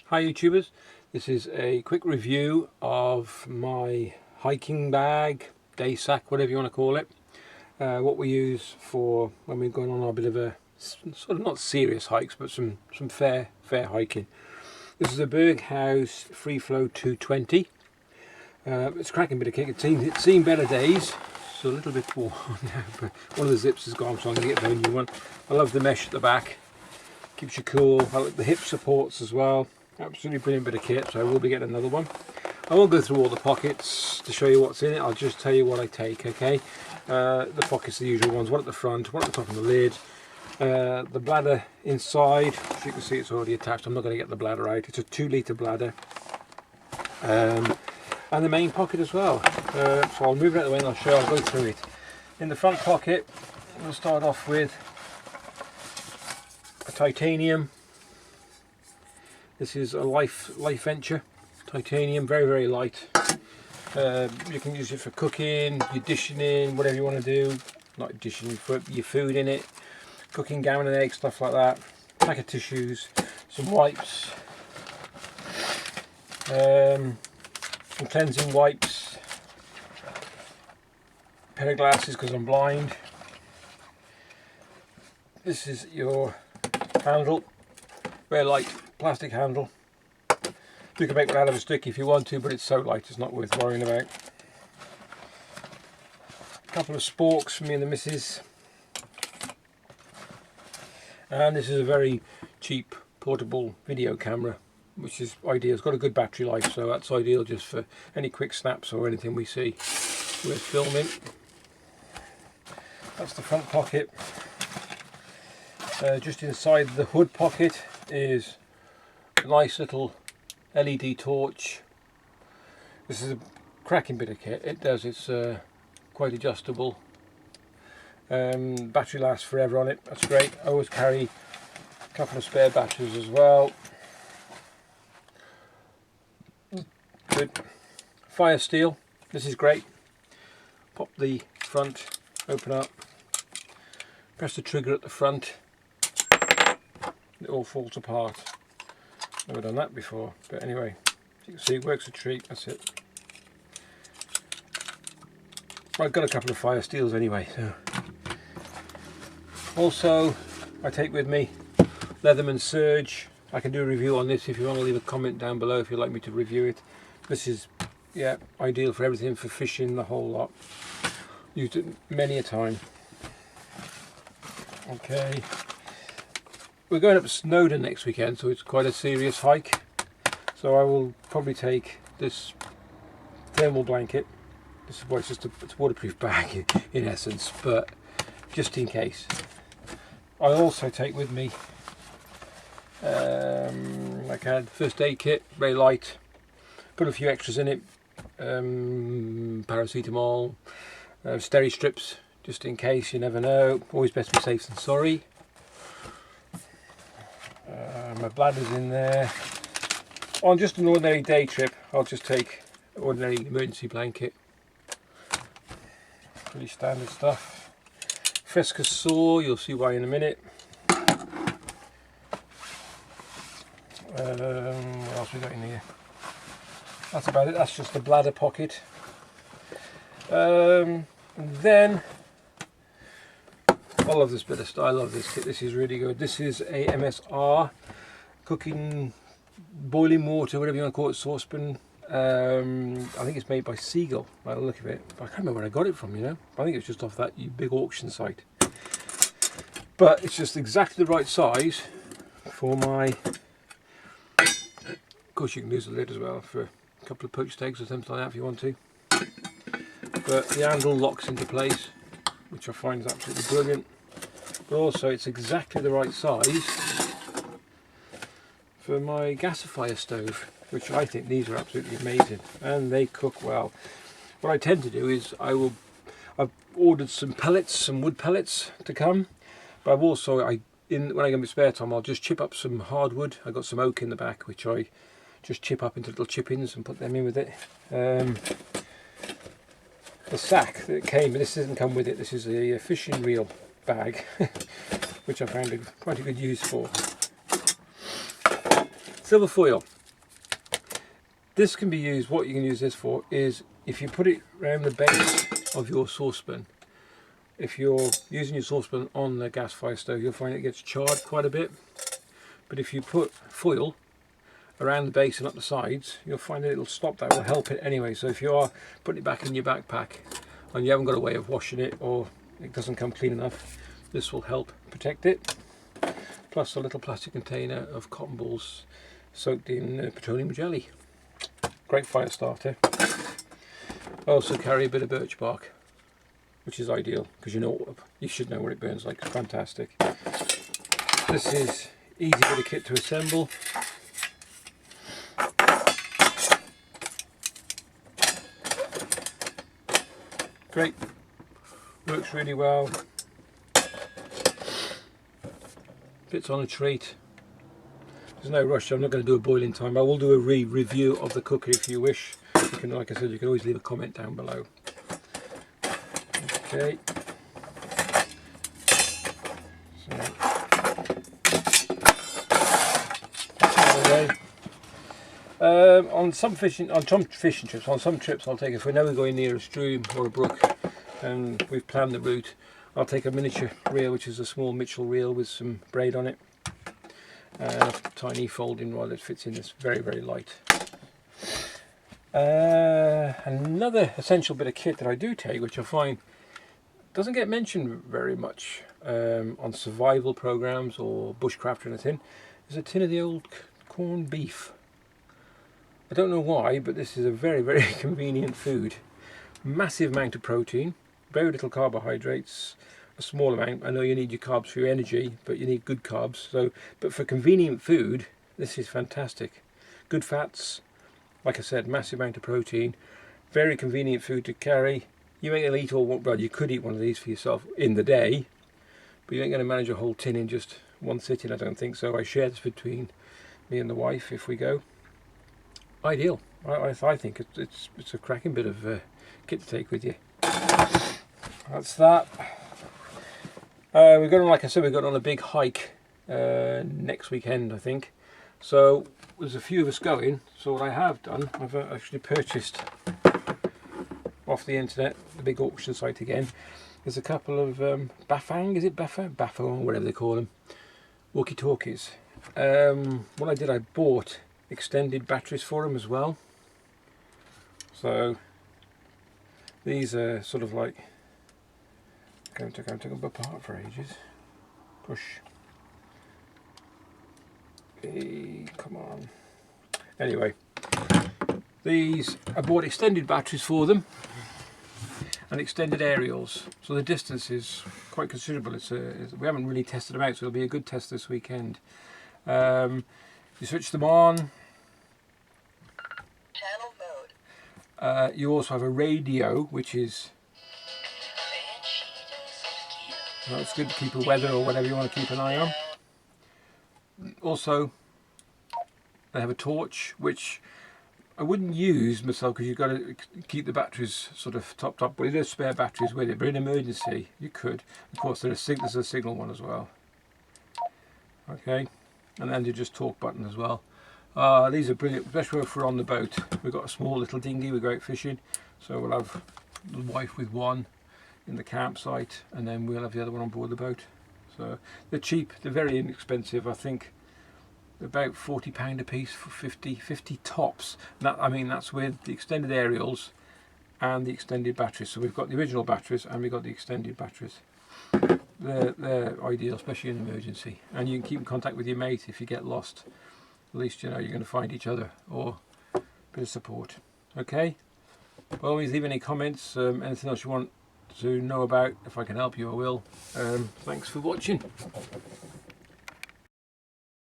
Hi YouTubers, this is a quick review of my hiking bag, day sack, whatever you want to call it. What we use for when we're going on our bit of a sort of not serious hikes, but some fair hiking. This is a Berghaus Free Flow 220. It's a cracking bit of kit. It's seen better days. It's a little bit worn now, but one of the zips is gone, so I'm going to get a very new one. I love the mesh at the back. Keeps you cool. I like the hip supports as well. Absolutely brilliant bit of kit, so I will be getting another one. I won't go through all the pockets to show you what's in it. I'll just tell you what I take, okay? The pockets are the usual ones, one at the front, one at the top of the lid. The bladder inside, as you can see, it's already attached. I'm not going to get the bladder out. It's a 2-litre bladder. And the main pocket as well. So I'll move it out of the way and I'll go through it. In the front pocket, we'll start off with a titanium. This is a Life Venture titanium, very light. You can use it for cooking, your dishing in, whatever you want to do. Not dishing, put your food in it, cooking gammon and eggs, stuff like that. Pack of tissues, some wipes, some cleansing wipes, a pair of glasses because I'm blind. This is your handle, very light plastic handle. You can make one out of a stick if you want to, but it's so light it's not worth worrying about. A couple of sporks for me and the missus. And this is a very cheap portable video camera, which is ideal. It's got a good battery life, so that's ideal just for any quick snaps or anything we see worth filming. That's the front pocket. Just inside the hood pocket is a nice little LED torch. This is a cracking bit of kit. It's quite adjustable. Battery lasts forever on it. That's great. I always carry a couple of spare batteries as well. Good. Fire steel. This is great. Pop the front, open up, press the trigger at the front. It all falls apart. Never done that before, but anyway, as you can see, it works a treat. That's it. I've got a couple of fire steels anyway. So. Also, I take with me Leatherman Surge. I can do a review on this if you want to leave a comment down below if you'd like me to review it. This is, yeah, ideal for everything, for fishing, the whole lot. Used it many a time. Okay. We're going up to Snowdon next weekend, so it's quite a serious hike. So I will probably take this thermal blanket. This is, well, it's just a waterproof bag in essence, but just in case. I also take with me like I had first aid kit, very light. Put a few extras in it. Paracetamol, steri strips, just in case. You never know. Always best to be safe than sorry. My bladder's in there. On just an ordinary day trip, I'll just take an ordinary emergency blanket. Pretty standard stuff. Fresca saw, you'll see why in a minute. What else we got in here? That's about it. That's just the bladder pocket. Then I love this bit of stuff. I love this kit. This is really good. This is a MSR cooking, boiling water, whatever you want to call it, saucepan. I think it's made by Seagull by the look of it. But I can't remember where I got it from, you know. I think it's just off that big auction site. But it's just exactly the right size for my. Of course, you can use the lid as well for a couple of poached eggs or something like that if you want to. But the handle locks into place, which I find is absolutely brilliant. But also, it's exactly the right size for my gasifier stove, which I think these are absolutely amazing, and they cook well. What I tend to do is I've ordered some pellets, some wood pellets to come, but I've also when I get my spare time, I'll just chip up some hardwood. I got some oak in the back, which I just chip up into little chip-ins and put them in with it. The sack that came, but this doesn't come with it. This is a fishing reel bag, which I found quite a good use for. Silver foil. This can be used, what you can use this for is if you put it around the base of your saucepan. If you're using your saucepan on the gas fire stove, you'll find it gets charred quite a bit. But if you put foil around the base and up the sides, you'll find that it'll stop that, will help it anyway. So if you are putting it back in your backpack and you haven't got a way of washing it, or it doesn't come clean enough, this will help protect it. Plus a little plastic container of cotton balls soaked in petroleum jelly. Great fire starter. I also carry a bit of birch bark, which is ideal because you should know what it burns like. It's fantastic. This is easy bit of kit to assemble. Great, works really well. Fits on a treat. There's no rush. I'm not going to do a boiling time. I will do a review of the cooker if you wish. You can, like I said, you can always leave a comment down below. Okay. On some fishing trips, on some trips I'll take, if we're never going near a stream or a brook and we've planned the route, I'll take a miniature reel, which is a small Mitchell reel with some braid on it, a tiny folding rod that fits in this, very light. Another essential bit of kit that I do take, which I find doesn't get mentioned very much on survival programs or bushcraft or anything, is a tin of the old corned beef. I don't know why, but this is a very convenient food. Massive amount of protein, very little carbohydrates, a small amount. I know you need your carbs for your energy, but you need good carbs. But for convenient food, this is fantastic. Good fats, like I said, massive amount of protein, very convenient food to carry. You ain't going to eat all one, well, you could eat one of these for yourself in the day, but you ain't going to manage a whole tin in just one sitting, I don't think so. I share this between me and the wife if we go. Ideal. I think it's a cracking bit of kit to take with you. That's that. We're going on, like I said, we're going on a big hike next weekend, I think. So there's a few of us going. So what I have done, I've actually purchased off the internet, the big auction site again. There's a couple of Bafang, is it Bafang, or whatever they call them, walkie-talkies. What I did, I bought extended batteries for them as well. So these are sort of like going to take them apart for ages. Push. Hey, come on. Anyway, these, I bought extended batteries for them and extended aerials. So the distance is quite considerable. We haven't really tested them out, so it'll be a good test this weekend. You switch them on. Channel mode. You also have a radio, which is, well, it's good to keep the weather or whatever you want to keep an eye on. Also, they have a torch, which I wouldn't use myself because you've got to keep the batteries sort of topped up. But there's spare batteries with it. But in emergency, you could. Of course, there's a signal one as well. Okay. And then you just talk button as well. These are brilliant, especially if we're on the boat. We've got a small little dinghy, we go out fishing, so we'll have the wife with one in the campsite, and then we'll have the other one on board the boat. So they're cheap, they're very inexpensive. I think they're about £40 a piece for 50 tops. That, I mean, that's with the extended aerials and the extended batteries. So we've got the original batteries and we've got the extended batteries. They're ideal, especially in emergency, and you can keep in contact with your mate if you get lost. At least you know you're going to find each other, or a bit of support. Okay, by all means, leave any comments, anything else you want to know about. If I can help you, I will. Thanks for watching.